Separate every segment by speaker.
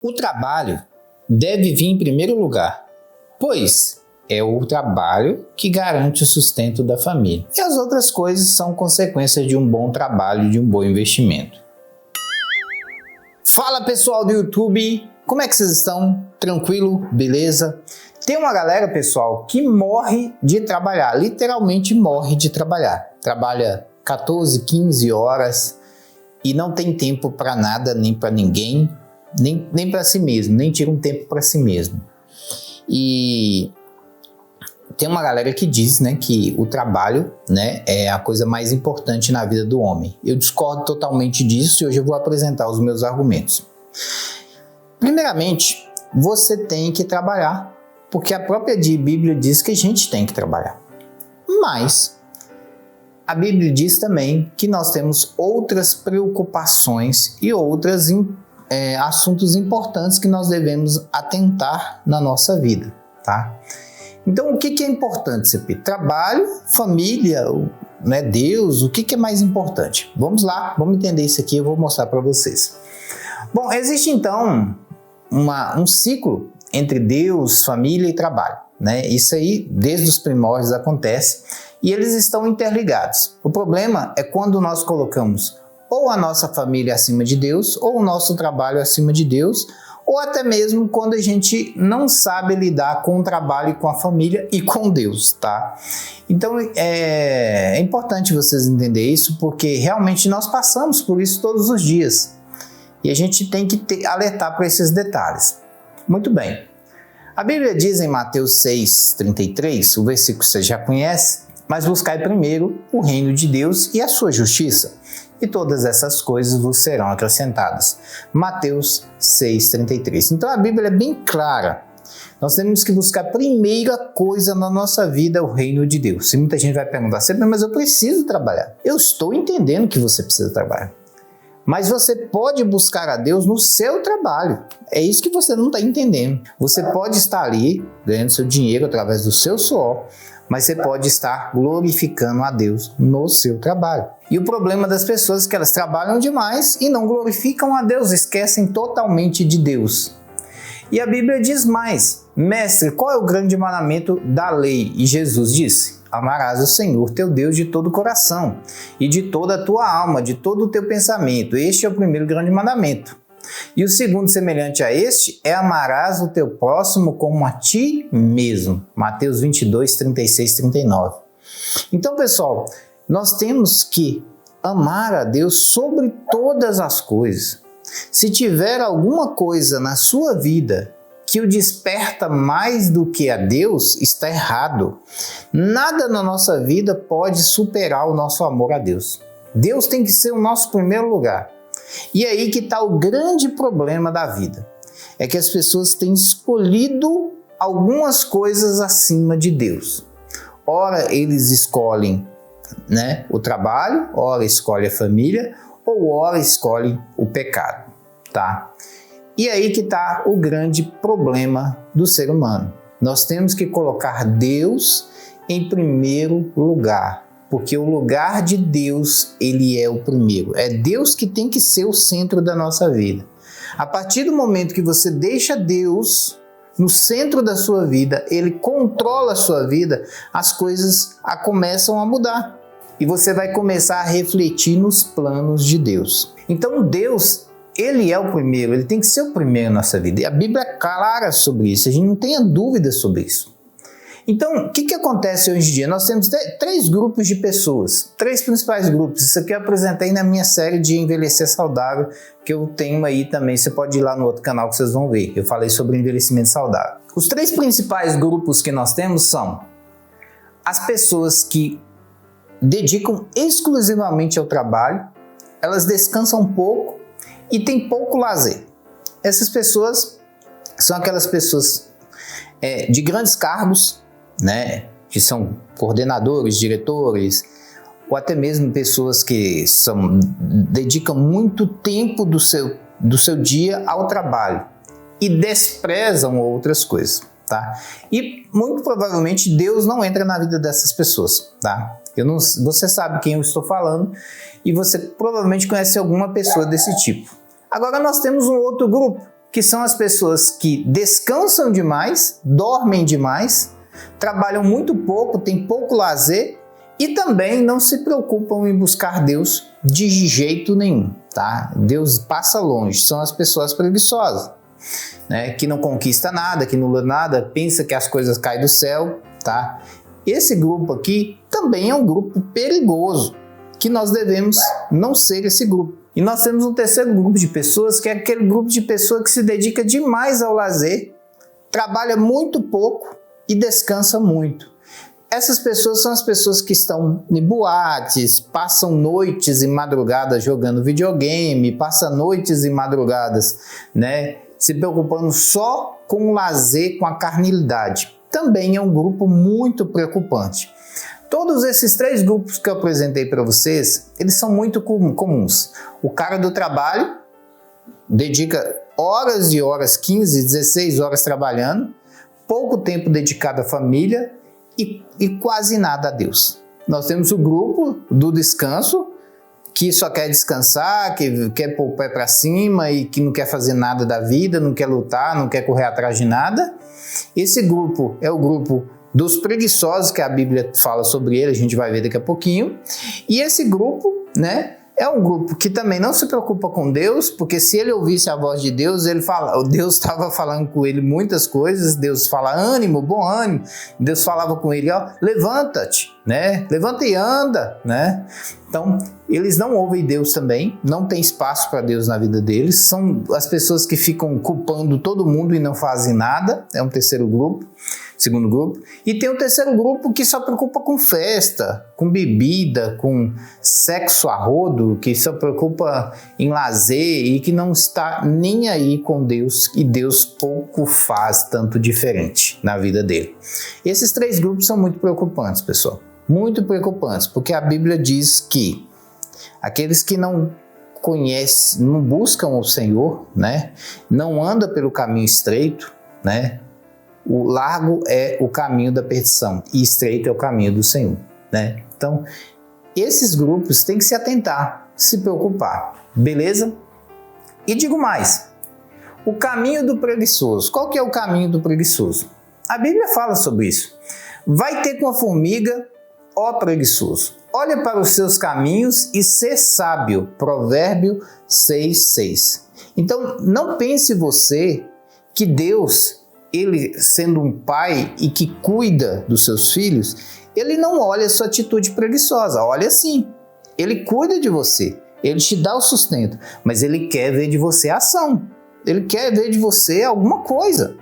Speaker 1: O trabalho deve vir em primeiro lugar, pois é o trabalho que garante o sustento da família. E as outras coisas são consequências de um bom trabalho, de um bom investimento. Fala pessoal do YouTube, como é que vocês estão? Tranquilo? Beleza? Tem uma galera, pessoal, que morre de trabalhar, literalmente morre de trabalhar. Trabalha 14, 15 horas e não tem tempo para nada, nem para ninguém, nem para si mesmo, nem tira um tempo para si mesmo. E tem uma galera que diz, que o trabalho, é a coisa mais importante na vida do homem. Eu discordo totalmente disso e hoje eu vou apresentar os meus argumentos. Primeiramente, você tem que trabalhar, porque a própria Bíblia diz que a gente tem que trabalhar. Mas a Bíblia diz também que nós temos outras preocupações e outros assuntos importantes que nós devemos atentar na nossa vida, tá? Então, o que é importante, CP? Trabalho, família, Deus, o que é mais importante? Vamos lá, vamos entender isso aqui, eu vou mostrar para vocês. Bom, existe então um ciclo entre Deus, família e trabalho, Isso aí, desde os primórdios, acontece e eles estão interligados. O problema é quando nós colocamos ou a nossa família acima de Deus, ou o nosso trabalho acima de Deus, ou até mesmo quando a gente não sabe lidar com o trabalho e com a família e com Deus, tá? Então é importante vocês entenderem isso, porque realmente nós passamos por isso todos os dias. E a gente tem que alertar para esses detalhes. Muito bem. A Bíblia diz em Mateus 6,33, o versículo você já conhece, mas buscai primeiro o reino de Deus e a sua justiça, e todas essas coisas vos serão acrescentadas. Mateus 6,33. Então a Bíblia é bem clara. Nós temos que buscar a primeira coisa na nossa vida, o reino de Deus. E muita gente vai perguntar sempre, mas eu preciso trabalhar. Eu estou entendendo que você precisa trabalhar. Mas você pode buscar a Deus no seu trabalho. É isso que você não está entendendo. Você pode estar ali ganhando seu dinheiro através do seu suor, mas você pode estar glorificando a Deus no seu trabalho. E o problema das pessoas é que elas trabalham demais e não glorificam a Deus, esquecem totalmente de Deus. E a Bíblia diz mais: mestre, qual é o grande mandamento da lei? E Jesus disse: amarás o Senhor teu Deus de todo o coração e de toda a tua alma, de todo o teu pensamento. Este é o primeiro grande mandamento. E o segundo, semelhante a este, é amarás o teu próximo como a ti mesmo. Mateus 22, 36, 39. Então, pessoal, nós temos que amar a Deus sobre todas as coisas. Se tiver alguma coisa na sua vida que o desperta mais do que a Deus, está errado. Nada na nossa vida pode superar o nosso amor a Deus. Deus tem que ser o nosso primeiro lugar. E aí que está o grande problema da vida. É que as pessoas têm escolhido algumas coisas acima de Deus. Ora eles escolhem o trabalho, ora escolhem a família, ou ora escolhem o pecado, tá? E aí que está o grande problema do ser humano. Nós temos que colocar Deus em primeiro lugar, porque o lugar de Deus, ele é o primeiro. É Deus que tem que ser o centro da nossa vida. A partir do momento que você deixa Deus no centro da sua vida, ele controla a sua vida, as coisas começam a mudar. E você vai começar a refletir nos planos de Deus. Então Deus, ele é o primeiro, ele tem que ser o primeiro na nossa vida. E a Bíblia é clara sobre isso, a gente não tenha dúvida sobre isso. Então, o que acontece hoje em dia? Nós temos três grupos de pessoas, três principais grupos. Isso aqui eu apresentei na minha série de Envelhecer Saudável, que eu tenho aí também, você pode ir lá no outro canal que vocês vão ver. Eu falei sobre envelhecimento saudável. Os três principais grupos que nós temos são as pessoas que dedicam exclusivamente ao trabalho, elas descansam pouco e têm pouco lazer. Essas pessoas são aquelas pessoas de grandes cargos, que são coordenadores, diretores, ou até mesmo pessoas que dedicam muito tempo do seu dia ao trabalho e desprezam outras coisas, tá? E muito provavelmente Deus não entra na vida dessas pessoas, tá? Você sabe quem eu estou falando e você provavelmente conhece alguma pessoa desse tipo. Agora nós temos um outro grupo, que são as pessoas que descansam demais, dormem demais, trabalham muito pouco, têm pouco lazer e também não se preocupam em buscar Deus de jeito nenhum, tá? Deus passa longe, são as pessoas preguiçosas, né? Que não conquista nada, que não lê nada, pensa que as coisas caem do céu, tá? Esse grupo aqui também é um grupo perigoso, que nós devemos não ser esse grupo. E nós temos um terceiro grupo de pessoas, que é aquele grupo de pessoas que se dedica demais ao lazer, trabalha muito pouco e descansa muito. Essas pessoas são as pessoas que estão em boates, passam noites e madrugadas jogando videogame, passam noites e madrugadas, né, se preocupando só com o lazer, com a carnalidade. Também é um grupo muito preocupante. Todos esses três grupos que eu apresentei para vocês, eles são muito comuns. O cara do trabalho dedica horas e horas, 15, 16 horas trabalhando, pouco tempo dedicado à família e quase nada a Deus. Nós temos o grupo do descanso, que só quer descansar, que quer pôr o pé para cima e que não quer fazer nada da vida, não quer lutar, não quer correr atrás de nada. Esse grupo é o grupo dos preguiçosos, que a Bíblia fala sobre ele, a gente vai ver daqui a pouquinho. E esse grupo, né, é um grupo que também não se preocupa com Deus, porque se ele ouvisse a voz de Deus, Deus estava falando com ele muitas coisas, Deus fala ânimo, bom ânimo, Deus falava com ele, ó, levanta-te, né, levanta e anda, né. Então, eles não ouvem Deus também, não tem espaço para Deus na vida deles, são as pessoas que ficam culpando todo mundo e não fazem nada, é um terceiro grupo. Segundo grupo, e tem o terceiro grupo que só preocupa com festa, com bebida, com sexo a rodo, que só preocupa em lazer e que não está nem aí com Deus, e Deus pouco faz tanto diferente na vida dele. Esses três grupos são muito preocupantes, pessoal, muito preocupantes, porque a Bíblia diz que aqueles que não conhecem, não buscam o Senhor, né, não andam pelo caminho estreito, né, o largo é o caminho da perdição e estreito é o caminho do Senhor, né? Então, esses grupos têm que se atentar, se preocupar, beleza? E digo mais, o caminho do preguiçoso. Qual que é o caminho do preguiçoso? A Bíblia fala sobre isso. Vai ter com a formiga, ó preguiçoso. Olha para os seus caminhos e ser sábio. Provérbio 6:6. Então, não pense você que Deus, ele sendo um pai e que cuida dos seus filhos, ele não olha a sua atitude preguiçosa, olha sim, ele cuida de você, ele te dá o sustento, mas ele quer ver de você a ação, ele quer ver de você alguma coisa,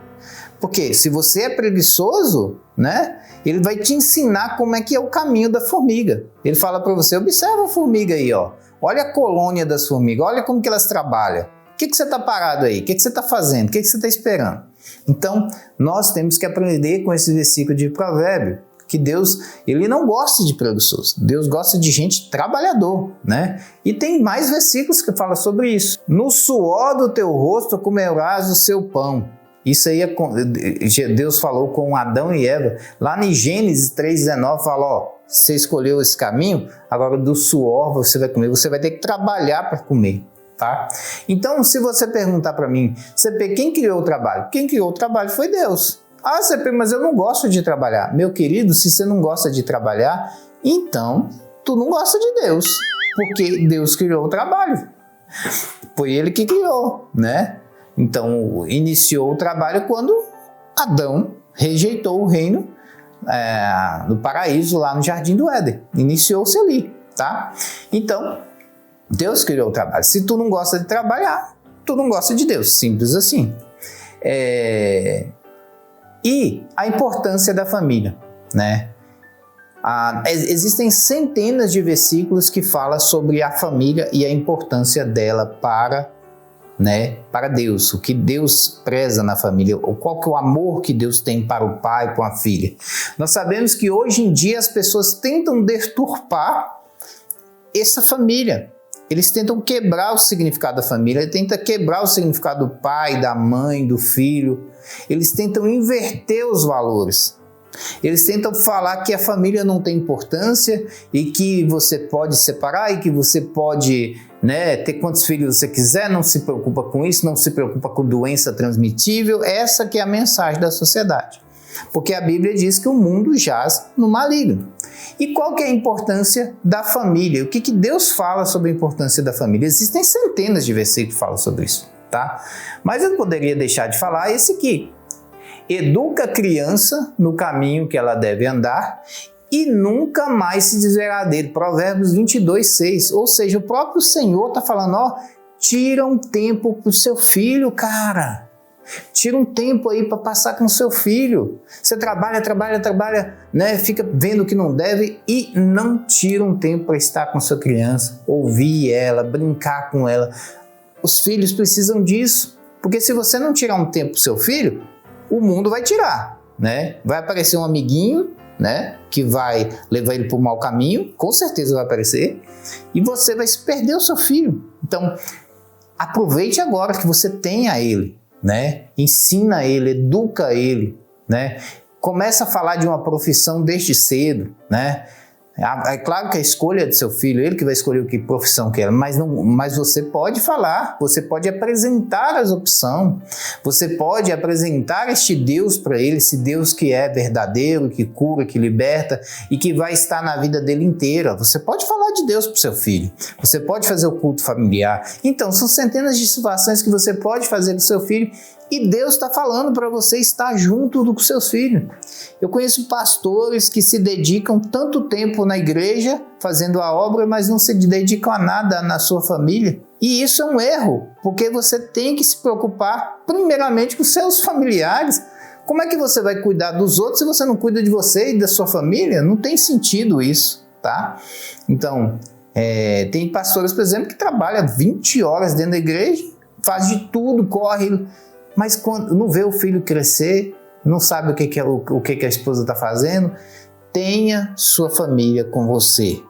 Speaker 1: porque se você é preguiçoso, né, ele vai te ensinar como é que é o caminho da formiga, ele fala para você, observa a formiga aí, ó, olha a colônia das formigas, olha como que elas trabalham, o que você está parado aí, o que você está fazendo, o que você está esperando? Então, nós temos que aprender com esse versículo de Provérbio, que Deus, ele não gosta de preguiçoso, Deus gosta de gente trabalhador, né? E tem mais versículos que falam sobre isso. No suor do teu rosto comerás o seu pão. Isso aí Deus falou com Adão e Eva. Lá em Gênesis 3:19 fala, ó, você escolheu esse caminho, agora do suor você vai comer, você vai ter que trabalhar para comer. Tá? Então, se você perguntar para mim, CP, quem criou o trabalho? Quem criou o trabalho foi Deus. Ah, CP, mas eu não gosto de trabalhar. Meu querido, se você não gosta de trabalhar, então tu não gosta de Deus, porque Deus criou o trabalho. Foi ele que criou, né? Então, iniciou o trabalho quando Adão rejeitou o reino no paraíso, lá no Jardim do Éden. Iniciou-se ali, tá? Então, Deus criou o trabalho. Se tu não gosta de trabalhar, tu não gosta de Deus. Simples assim. E a importância da família, né? Existem centenas de versículos que falam sobre a família e a importância dela para Deus. O que Deus preza na família, qual que é o amor que Deus tem para o pai, para a filha. Nós sabemos que hoje em dia as pessoas tentam deturpar essa família. Eles tentam quebrar o significado da família, eles tentam quebrar o significado do pai, da mãe, do filho. Eles tentam inverter os valores. Eles tentam falar que a família não tem importância e que você pode separar e que você pode né, ter quantos filhos você quiser, não se preocupa com isso, não se preocupa com doença transmitível. Essa que é a mensagem da sociedade. Porque a Bíblia diz que o mundo jaz no maligno. E qual que é a importância da família? O que Deus fala sobre a importância da família? Existem centenas de versículos que falam sobre isso, tá? Mas eu não poderia deixar de falar esse aqui. Educa a criança no caminho que ela deve andar e nunca mais se desviará dele. Provérbios 22:6. Ou seja, o próprio Senhor está falando, ó, tira um tempo para o seu filho, cara. Tira um tempo aí para passar com seu filho. Você trabalha, né? Fica vendo o que não deve e não tira um tempo para estar com sua criança, ouvir ela, brincar com ela. Os filhos precisam disso, porque se você não tirar um tempo para seu filho, o mundo vai tirar, né? Vai aparecer um amiguinho, né? Que vai levar ele para o mau caminho, com certeza vai aparecer, e você vai se perder o seu filho. Então, aproveite agora que você tenha ele. Né? Ensina ele, educa ele, né? Começa a falar de uma profissão desde cedo, né? É claro que a escolha é do seu filho, ele que vai escolher que profissão que é, mas você pode falar, você pode apresentar as opções, você pode apresentar este Deus para ele, esse Deus que é verdadeiro, que cura, que liberta e que vai estar na vida dele inteira. Você pode falar de Deus para o seu filho, você pode fazer o culto familiar. Então, são centenas de situações que você pode fazer com o seu filho e Deus está falando para você estar junto com seus filhos. Eu conheço pastores que se dedicam tanto tempo na igreja, fazendo a obra, mas não se dedicam a nada na sua família. E isso é um erro, porque você tem que se preocupar primeiramente com seus familiares. Como é que você vai cuidar dos outros se você não cuida de você e da sua família? Não tem sentido isso, tá? Então, tem pastores, por exemplo, que trabalham 20 horas dentro da igreja, faz de tudo, corre, mas quando não vê o filho crescer, não sabe o que a esposa está fazendo. Tenha sua família com você.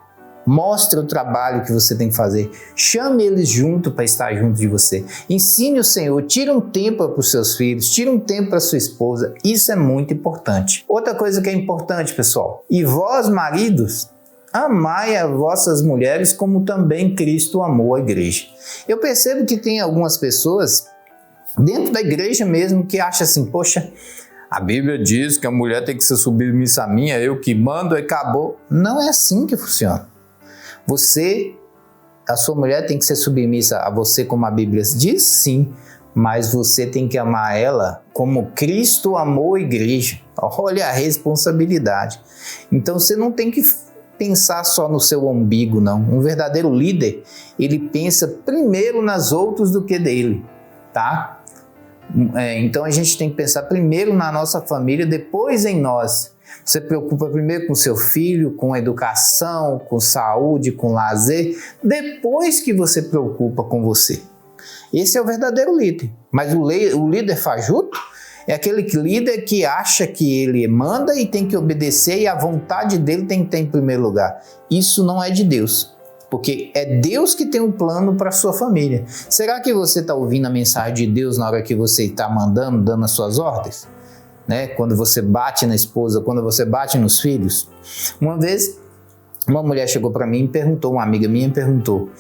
Speaker 1: Mostre o trabalho que você tem que fazer. Chame eles junto para estar junto de você. Ensine o Senhor. Tire um tempo para os seus filhos. Tire um tempo para sua esposa. Isso é muito importante. Outra coisa que é importante, pessoal. E vós, maridos, amai as vossas mulheres como também Cristo amou a igreja. Eu percebo que tem algumas pessoas dentro da igreja mesmo que acham assim, poxa, a Bíblia diz que a mulher tem que ser submissa a mim, é eu que mando e acabou. Não é assim que funciona. A sua mulher tem que ser submissa a você como a Bíblia diz, sim, mas você tem que amar ela como Cristo amou a igreja. Olha a responsabilidade. Então você não tem que pensar só no seu umbigo, não. Um verdadeiro líder, ele pensa primeiro nas outras do que dele, tá? Então a gente tem que pensar primeiro na nossa família, depois em nós. Você preocupa primeiro com seu filho, com educação, com saúde, com lazer, depois que você preocupa com você. Esse é o verdadeiro líder. Mas o líder fajuto é aquele líder que acha que ele manda e tem que obedecer e a vontade dele tem que ter em primeiro lugar. Isso não é de Deus. Porque é Deus que tem um plano para a sua família. Será que você está ouvindo a mensagem de Deus na hora que você está mandando, dando as suas ordens? Né? Quando você bate na esposa, quando você bate nos filhos? Uma vez, uma mulher chegou para mim e perguntou, uma amiga minha perguntou,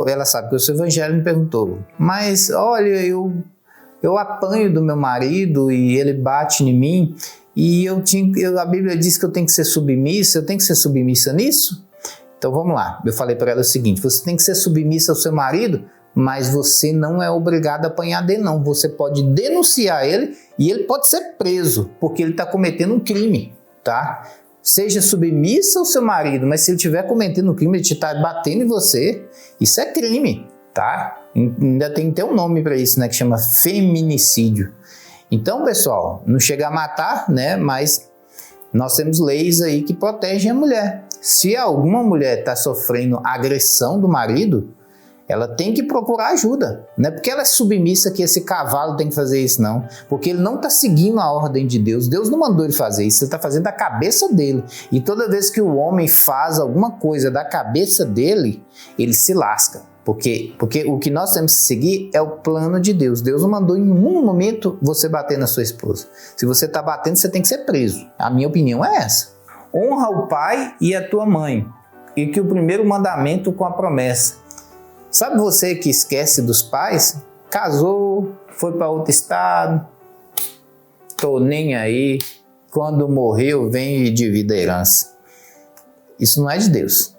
Speaker 1: ela sabe que eu sou evangélico, me perguntou, mas olha, eu apanho do meu marido e ele bate em mim e a Bíblia diz que eu tenho que ser submissa, eu tenho que ser submissa nisso? Então vamos lá, eu falei para ela o seguinte, você tem que ser submissa ao seu marido, mas você não é obrigado a apanhar dele não, você pode denunciar ele e ele pode ser preso, porque ele está cometendo um crime, tá? Seja submissa ao seu marido, mas se ele estiver cometendo um crime, ele está batendo em você, isso é crime, tá? Ainda tem que ter um nome para isso, né, que chama feminicídio. Então, pessoal, não chega a matar, né, mas nós temos leis aí que protegem a mulher. Se alguma mulher está sofrendo agressão do marido, ela tem que procurar ajuda. Não é porque ela é submissa que esse cavalo tem que fazer isso, não. Porque ele não está seguindo a ordem de Deus. Deus não mandou ele fazer isso, ele está fazendo da cabeça dele. E toda vez que o homem faz alguma coisa da cabeça dele, ele se lasca. Porque o que nós temos que seguir é o plano de Deus. Deus não mandou em nenhum momento você bater na sua esposa. Se você está batendo, você tem que ser preso. A minha opinião é essa. Honra o pai e a tua mãe. E que o primeiro mandamento com a promessa. Sabe você que esquece dos pais? Casou, foi para outro estado, tô nem aí, quando morreu vem e divide a herança. Isso não é de Deus.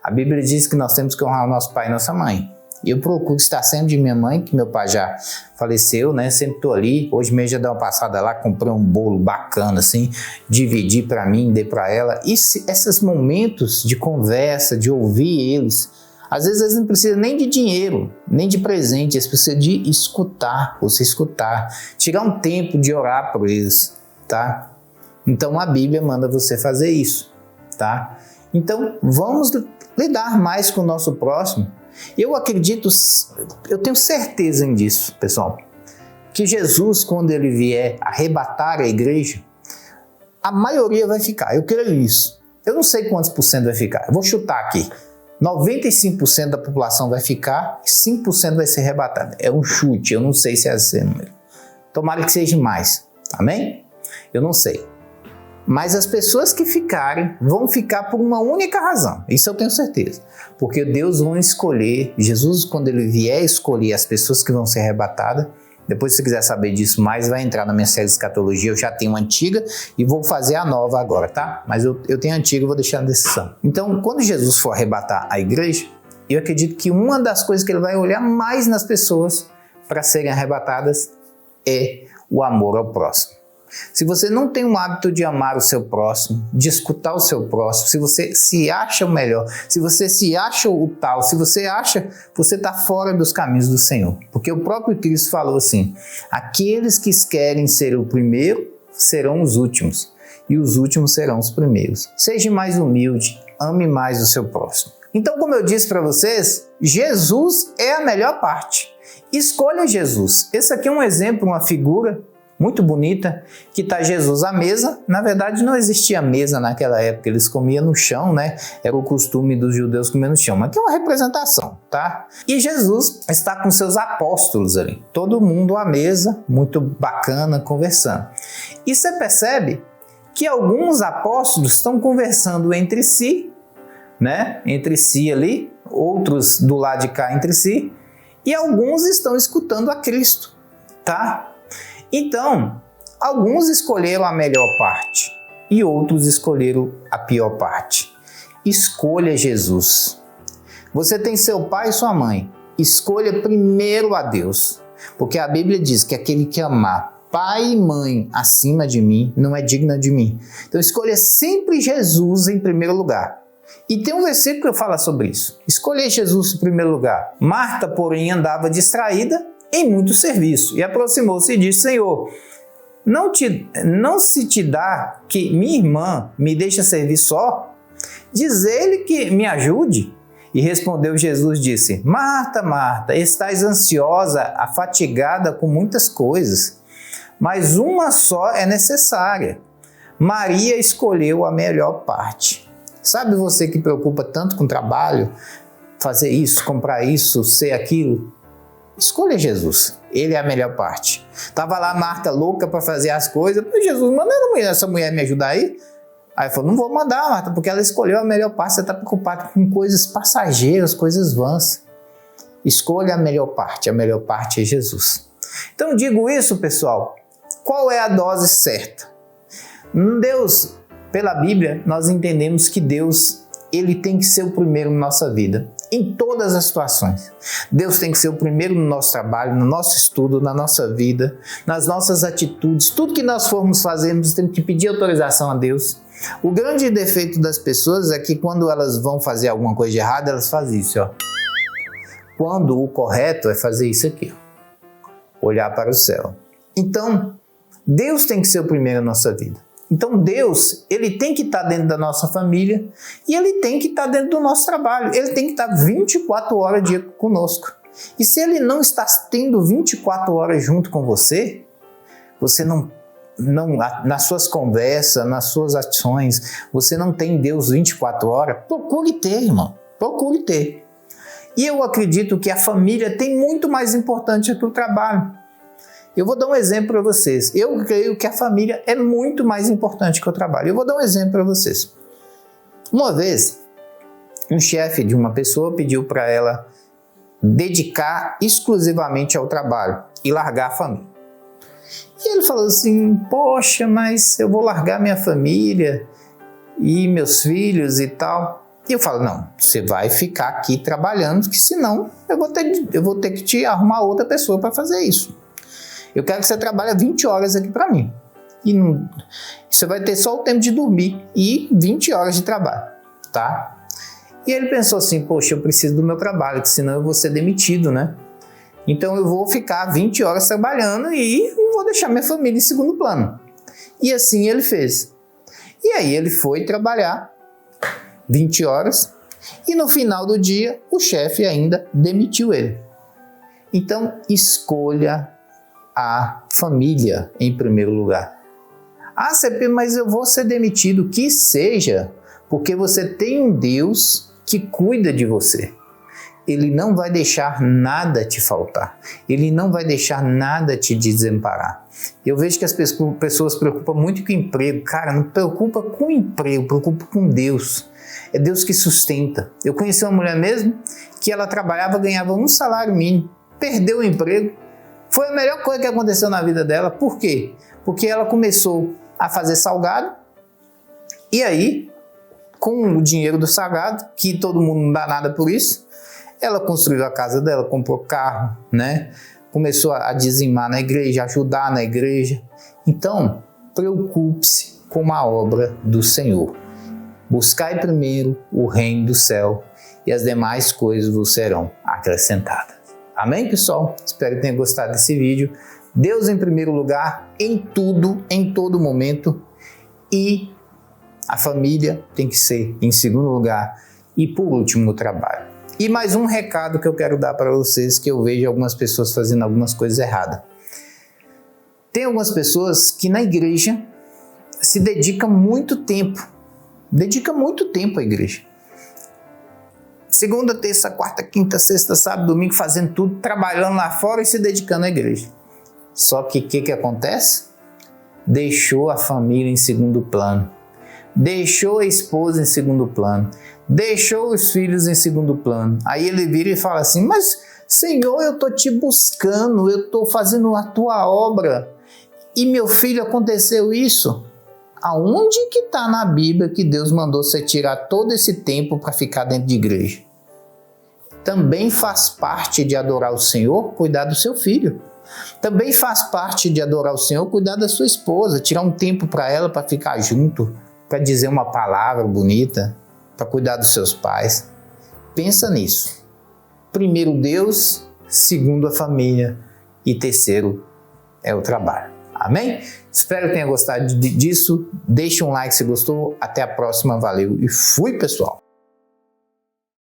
Speaker 1: A Bíblia diz que nós temos que honrar o nosso pai e nossa mãe. Eu procuro estar sempre de minha mãe, que meu pai já faleceu, né? Sempre tô ali. Hoje mesmo já dei uma passada lá, comprei um bolo bacana, assim, dividi para mim, dei para ela. E esses momentos de conversa, de ouvir eles, às vezes eles não precisam nem de dinheiro, nem de presente, eles precisam de escutar, você escutar, tirar um tempo de orar por eles, tá? Então a Bíblia manda você fazer isso, tá? Então vamos lidar mais com o nosso próximo. Eu acredito, eu tenho certeza disso, pessoal, que Jesus, quando ele vier arrebatar a igreja, a maioria vai ficar, eu creio nisso. Eu não sei quantos por cento vai ficar, eu vou chutar aqui. 95% da população vai ficar e 5% vai ser arrebatada. É um chute, eu não sei se é esse número. Tomara que seja mais, amém? Eu não sei. Mas as pessoas que ficarem vão ficar por uma única razão. Isso eu tenho certeza. Porque Deus vai escolher, Jesus, quando ele vier escolher as pessoas que vão ser arrebatadas, depois se você quiser saber disso mais, vai entrar na minha série de escatologia. Eu já tenho uma antiga e vou fazer a nova agora, tá? Mas eu tenho a antiga e vou deixar na descrição. Então, quando Jesus for arrebatar a igreja, eu acredito que uma das coisas que ele vai olhar mais nas pessoas para serem arrebatadas é o amor ao próximo. Se você não tem o hábito de amar o seu próximo, de escutar o seu próximo, se você se acha o melhor, se você se acha o tal, se você acha que você está fora dos caminhos do Senhor. Porque o próprio Cristo falou assim, aqueles que querem ser o primeiro serão os últimos, e os últimos serão os primeiros. Seja mais humilde, ame mais o seu próximo. Então, como eu disse para vocês, Jesus é a melhor parte. Escolha Jesus. Esse aqui é um exemplo, uma figura muito bonita, que está Jesus à mesa. Na verdade não existia mesa naquela época, eles comiam no chão, né? Era o costume dos judeus comer no chão, mas aqui é uma representação, tá? E Jesus está com seus apóstolos ali, todo mundo à mesa, muito bacana, conversando. E você percebe que alguns apóstolos estão conversando entre si, né? Entre si ali, outros do lado de cá entre si, e alguns estão escutando a Cristo, tá? Então, alguns escolheram a melhor parte e outros escolheram a pior parte. Escolha Jesus. Você tem seu pai e sua mãe. Escolha primeiro a Deus, porque a Bíblia diz que aquele que amar pai e mãe acima de mim não é digno de mim. Então, escolha sempre Jesus em primeiro lugar. E tem um versículo que fala sobre isso. Escolher Jesus em primeiro lugar. Marta, porém, andava distraída em muito serviço, e aproximou-se e disse, Senhor, não se te dá que minha irmã me deixe servir só? Diz ele que me ajude. E respondeu Jesus, disse, Marta, Marta, estás ansiosa, afatigada com muitas coisas, mas uma só é necessária. Maria escolheu a melhor parte. Sabe você que preocupa tanto com o trabalho, fazer isso, comprar isso, ser aquilo? Escolha Jesus, ele é a melhor parte. Tava lá Marta louca para fazer as coisas, Jesus, manda essa mulher me ajudar aí. Aí falou, não vou mandar, Marta, porque ela escolheu a melhor parte, você está preocupado com coisas passageiras, coisas vãs. Escolha a melhor parte é Jesus. Então digo isso, pessoal, qual é a dose certa? Deus, pela Bíblia, nós entendemos que Deus, ele tem que ser o primeiro na nossa vida. Em todas as situações. Deus tem que ser o primeiro no nosso trabalho, no nosso estudo, na nossa vida, nas nossas atitudes. Tudo que nós formos fazer, nós temos que pedir autorização a Deus. O grande defeito das pessoas é que quando elas vão fazer alguma coisa de errado, elas fazem isso, ó. Quando o correto é fazer isso aqui, ó. Olhar para o céu. Então, Deus tem que ser o primeiro na nossa vida. Então Deus, ele tem que estar dentro da nossa família e ele tem que estar dentro do nosso trabalho. Ele tem que estar 24 horas dia conosco. E se ele não está tendo 24 horas junto com você, você não nas suas conversas, nas suas ações, você não tem Deus 24 horas, procure ter, irmão. Procure ter. E eu acredito que a família tem muito mais importante do que o trabalho. Eu vou dar um exemplo para vocês. Eu creio que a família é muito mais importante que o trabalho. Eu vou dar um exemplo para vocês. Uma vez, um chefe de uma pessoa pediu para ela dedicar exclusivamente ao trabalho e largar a família. E ele falou assim, poxa, mas eu vou largar minha família e meus filhos e tal. E eu falo, não, você vai ficar aqui trabalhando, que senão eu vou ter que te arrumar outra pessoa para fazer isso. Eu quero que você trabalhe 20 horas aqui para mim. E não, você vai ter só o tempo de dormir e 20 horas de trabalho, tá? E ele pensou assim, poxa, eu preciso do meu trabalho, que senão eu vou ser demitido, né? Então eu vou ficar 20 horas trabalhando e vou deixar minha família em segundo plano. E assim ele fez. E aí ele foi trabalhar 20 horas e no final do dia o chefe ainda demitiu ele. Então escolha a família em primeiro lugar. Ah, CP, mas eu vou ser demitido. Que seja, porque você tem um Deus que cuida de você. Ele não vai deixar nada te faltar. Ele não vai deixar nada te desamparar. Eu vejo que as pessoas se preocupam muito com o emprego. Cara, não preocupa com o emprego, preocupa com Deus. É Deus que sustenta. Eu conheci uma mulher mesmo que ela trabalhava, ganhava um salário mínimo, perdeu o emprego. Foi a melhor coisa que aconteceu na vida dela. Por quê? Porque ela começou a fazer salgado e aí, com o dinheiro do salgado, que todo mundo não dá nada por isso, ela construiu a casa dela, comprou carro, né? Começou a dizimar na igreja, ajudar na igreja. Então, preocupe-se com a obra do Senhor. Buscai primeiro o reino do céu e as demais coisas vos serão acrescentadas. Amém, pessoal? Espero que tenham gostado desse vídeo. Deus em primeiro lugar, em tudo, em todo momento. E a família tem que ser em segundo lugar. E por último, o trabalho. E mais um recado que eu quero dar para vocês, que eu vejo algumas pessoas fazendo algumas coisas erradas. Tem algumas pessoas que na igreja se dedicam muito tempo. Dedica muito tempo à igreja. Segunda, terça, quarta, quinta, sexta, sábado, domingo, fazendo tudo, trabalhando lá fora e se dedicando à igreja. Só que o que acontece? Deixou a família em segundo plano. Deixou a esposa em segundo plano, deixou os filhos em segundo plano. Aí ele vira e fala assim, mas Senhor, eu estou te buscando, eu estou fazendo a tua obra e meu filho aconteceu isso. Aonde que está na Bíblia que Deus mandou você tirar todo esse tempo para ficar dentro de igreja? Também faz parte de adorar o Senhor, cuidar do seu filho. Também faz parte de adorar o Senhor, cuidar da sua esposa, tirar um tempo para ela, para ficar junto, para dizer uma palavra bonita, para cuidar dos seus pais. Pensa nisso. Primeiro Deus, segundo a família e terceiro é o trabalho. Amém? Espero que tenha gostado disso. Deixe um like se gostou. Até a próxima. Valeu e fui, pessoal!